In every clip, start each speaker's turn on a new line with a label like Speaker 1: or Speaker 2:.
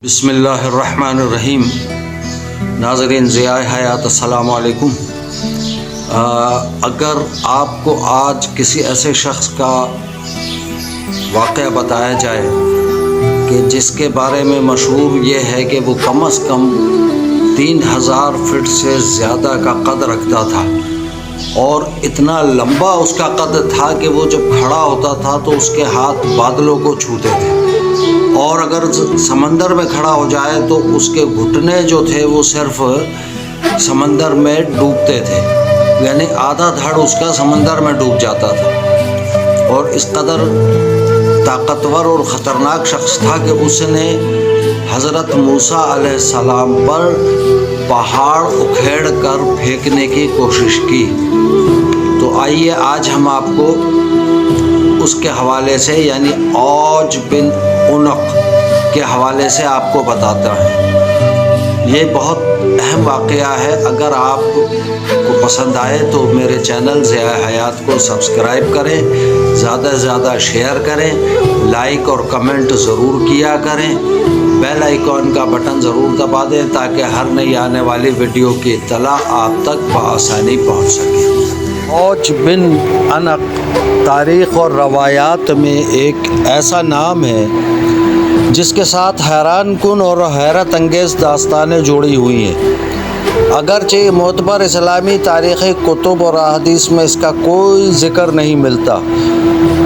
Speaker 1: بسم اللہ الرحمن الرحیم۔ ناظرین ضیاء حیات السلام علیکم۔ اگر آپ کو آج کسی ایسے شخص کا واقعہ بتایا جائے کہ جس کے بارے میں مشہور یہ ہے کہ وہ کم از کم 3000 فٹ سے زیادہ کا قد رکھتا تھا اور اتنا لمبا اس کا قد تھا کہ وہ جب کھڑا ہوتا تھا تو اس کے ہاتھ بادلوں کو چھوتے تھے، اور اگر سمندر میں کھڑا ہو جائے تو اس کے گھٹنے جو تھے وہ صرف سمندر میں ڈوبتے تھے، یعنی آدھا دھڑ اس کا سمندر میں ڈوب جاتا تھا۔ اور اس قدر طاقتور اور خطرناک شخص تھا کہ اس نے حضرت موسیٰ علیہ السلام پر پہاڑ اکھیڑ کر پھینکنے کی کوشش کی۔ تو آئیے آج ہم آپ کو اس کے حوالے سے یعنی عوج بن عنق کے حوالے سے آپ کو بتاتا ہے۔ یہ بہت اہم واقعہ ہے۔ اگر آپ کو پسند آئے تو میرے چینل ضیاء حیات کو سبسکرائب کریں، زیادہ سے زیادہ شیئر کریں، لائک اور کمنٹ ضرور کیا کریں، بیل آئیکن کا بٹن ضرور دبا دیں تاکہ ہر نئی آنے والی ویڈیو کی اطلاع آپ تک بآسانی پہنچ سکے۔ عوج بن عنق تاریخ اور روایات میں ایک ایسا نام ہے جس کے ساتھ حیران کن اور حیرت انگیز داستانیں جڑی ہوئی ہیں۔ اگرچہ معتبر اسلامی تاریخی کتب اور احادیث میں اس کا کوئی ذکر نہیں ملتا،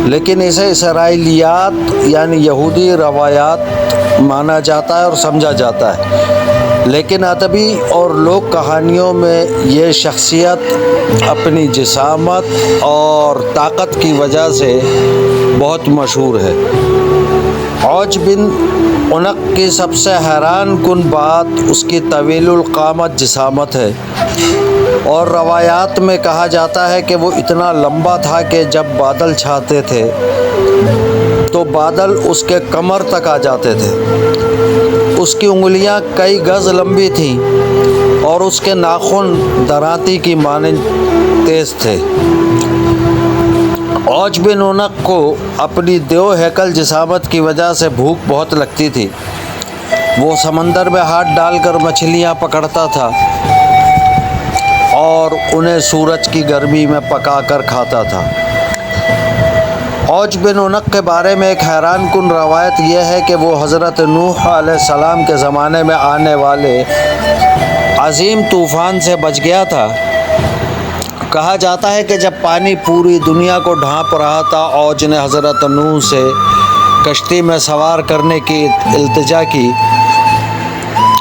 Speaker 1: لیکن اسے اسرائیلیات یعنی یہودی روایات مانا جاتا ہے اور سمجھا جاتا ہے۔ لیکن ادبی اور لوک کہانیوں میں یہ شخصیت اپنی جسامت اور طاقت کی وجہ سے بہت مشہور ہے۔ عوج بن عنق کی سب سے حیران کن بات اس کی طویل القامت جسامت ہے، اور روایات میں کہا جاتا ہے کہ وہ اتنا لمبا تھا کہ جب بادل چھاتے تھے تو بادل اس کے کمر تک آ جاتے تھے۔ اس کی انگلیاں کئی گز لمبی تھیں اور اس کے ناخن درانتی کی مانند تیز تھے۔ عوج بن عنق کو اپنی دیو ہیکل جسامت کی وجہ سے بھوک بہت لگتی تھی۔ وہ سمندر میں ہاتھ ڈال کر مچھلیاں پکڑتا تھا اور انہیں سورج کی گرمی میں پکا کر کھاتا تھا۔ عوج بن عنق کے بارے میں ایک حیران کن روایت یہ ہے کہ وہ حضرت نوح علیہ السلام کے زمانے میں آنے والے عظیم طوفان سے بچ گیا تھا۔ کہا جاتا ہے کہ جب پانی پوری دنیا کو ڈھانپ رہا تھا، عوج نے حضرت نوح سے کشتی میں سوار کرنے کی التجا کی۔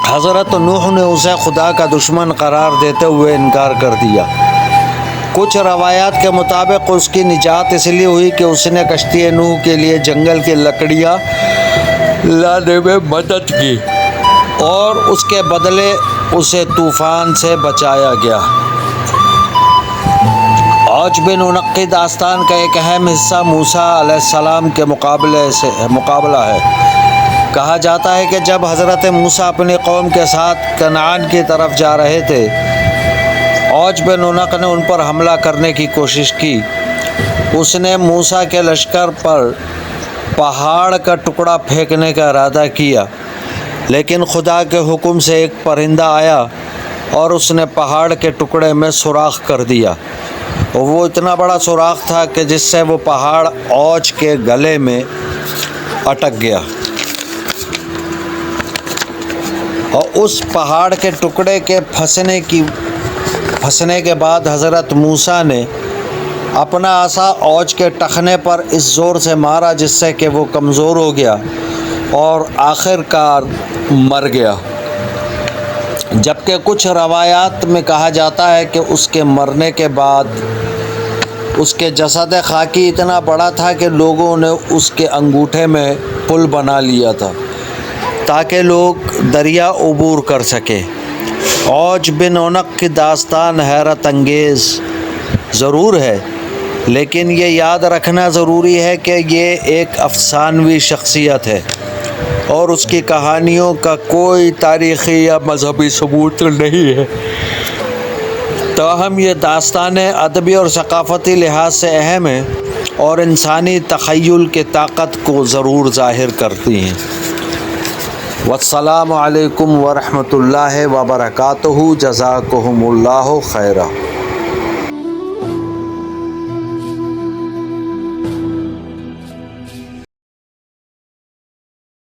Speaker 1: حضرت نوح نے اسے خدا کا دشمن قرار دیتے ہوئے انکار کر دیا۔ کچھ روایات کے مطابق اس کی نجات اس لیے ہوئی کہ اس نے کشتی نوح کے لیے جنگل کی لکڑیاں لانے میں مدد کی، اور اس کے بدلے اسے طوفان سے بچایا گیا۔ عوج بن عنق کی داستان کا ایک اہم حصہ موسیٰ علیہ السلام کے مقابلہ ہے۔ کہا جاتا ہے کہ جب حضرت موسیٰ اپنی قوم کے ساتھ کنعان کی طرف جا رہے تھے، عوج بن عنق نے ان پر حملہ کرنے کی کوشش کی۔ اس نے موسیٰ کے لشکر پر پہاڑ کا ٹکڑا پھینکنے کا ارادہ کیا، لیکن خدا کے حکم سے ایک پرندہ آیا اور اس نے پہاڑ کے ٹکڑے میں سوراخ کر دیا۔ وہ اتنا بڑا سوراخ تھا کہ جس سے وہ پہاڑ عوج کے گلے میں اٹک گیا، اور اس پہاڑ کے ٹکڑے کے پھنسنے کے بعد حضرت موسیٰ نے اپنا عصا عوج کے ٹخنے پر اس زور سے مارا جس سے کہ وہ کمزور ہو گیا اور آخر کار مر گیا۔ جبکہ کچھ روایات میں کہا جاتا ہے کہ اس کے مرنے کے بعد اس کے جسد خاکی اتنا بڑا تھا کہ لوگوں نے اس کے انگوٹھے میں پل بنا لیا تھا تاکہ لوگ دریا عبور کر سکیں۔ عوج بن عنق کی داستان حیرت انگیز ضرور ہے، لیکن یہ یاد رکھنا ضروری ہے کہ یہ ایک افسانوی شخصیت ہے اور اس کی کہانیوں کا کوئی تاریخی یا مذہبی ثبوت نہیں ہے۔ تاہم یہ داستانیں ادبی اور ثقافتی لحاظ سے اہم ہیں اور انسانی تخیل کی طاقت کو ضرور ظاہر کرتی ہیں۔ والسلام علیکم ورحمۃ اللہ وبرکاتہ، جزاکہم اللہ خیرہ۔